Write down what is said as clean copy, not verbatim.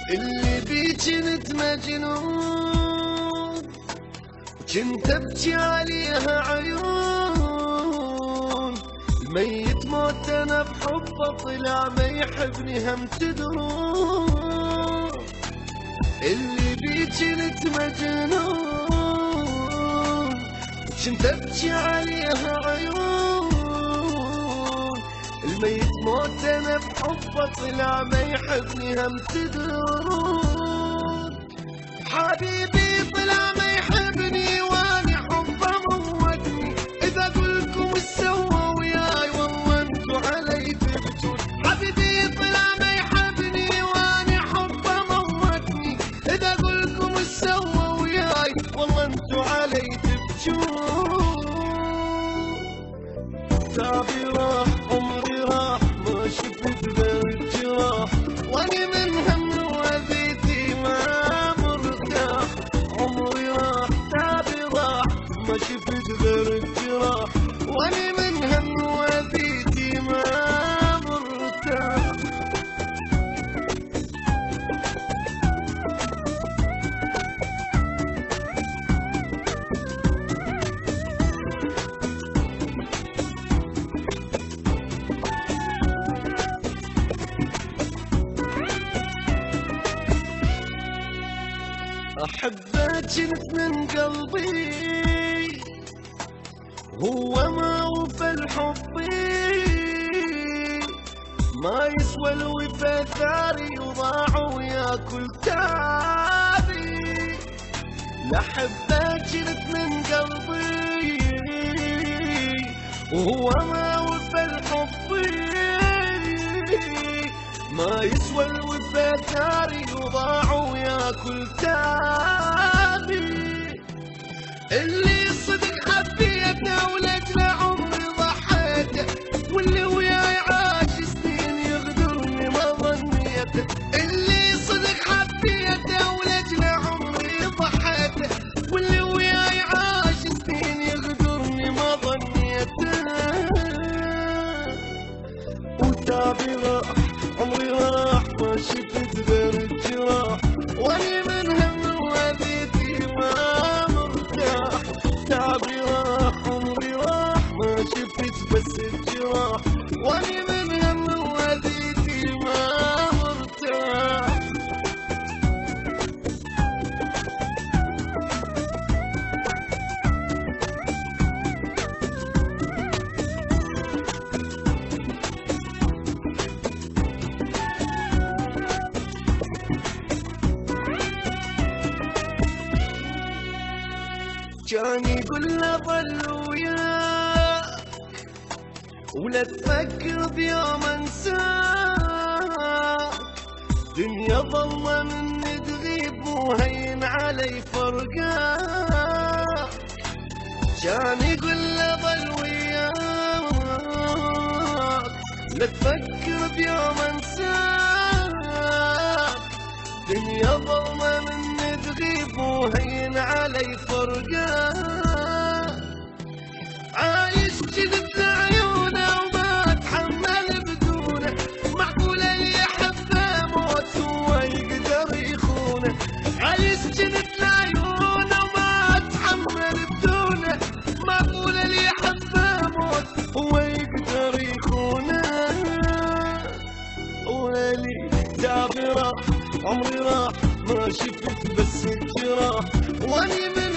اللي بي كنت مجنون، كنت ابكي عليها عيون. الميت موت انا بحبه، طلع ما يحبني هم تدرون. اللي بي كنت مجنون، كنت ابكي عليها عيون. الميت موت انا بحبه، طلع ما يحبني هم تدرون. حبيبي طلع ما يحبني واني حبه موتني. اذا اقولكم ايش سوى وياي والله انتو علي تبجون. حبيبي طلع ما يحبني واني حبه موتني. اذا اقولكم ايش سوى وياي والله انتو علي تبجون. تعبي راح عمري راح ما شفت غير الجراح، واني من هم وذيتي ما مرتاح. عمري راح تعبي راح ما شفت غير الجراح، واني من هم وذيتي ما مرتاح. أحبك كنت من قلبي، هو ما وفى الحب ما يسوى الوفا ثاري، وضاع وياكل تابي. لأحبك كنت من قلبي، وهو ما وفى الحب ما يسوى الوفا ثاري، وضاع وياكل تابي. اللي صدق حبيته ولجل عمري ضحيته، واللي وياي عاش سنين يغدرني ما ظنيته. اللي صدق حبيته ولجل عمري ضحيته، واللي وياي عاش سنين يغدرني ما ظنيته. وتعبي راح عمري راح ما شفت غير الجراح، واني من هم وذيتي ما مرتاح. تعبي راح عمري راح ما شفت بس الجراح، واني من هم وذيتي ما مرتاح. كان يقول له ظل وياك ولا تفكر بيوم انساك. دنيا ظلمة مني تغيب وهين علي فرقاك. كان يقول له ظل وياك لا تفكر بيوم انساك. دنيا ظلمة مني تغيب وهين علي فرقاك. عايش جذب لعيونه وما اتحمل بدونه. معقولة اللي يحبه موت هو يقدر يخونه. عايش جذب لعيونه وما اتحمل بدونه. معقولة اللي يحبه موت هو يقدر يخونه. ويلي تعبي راح عمري راح ما شفت بس الجراح، واني من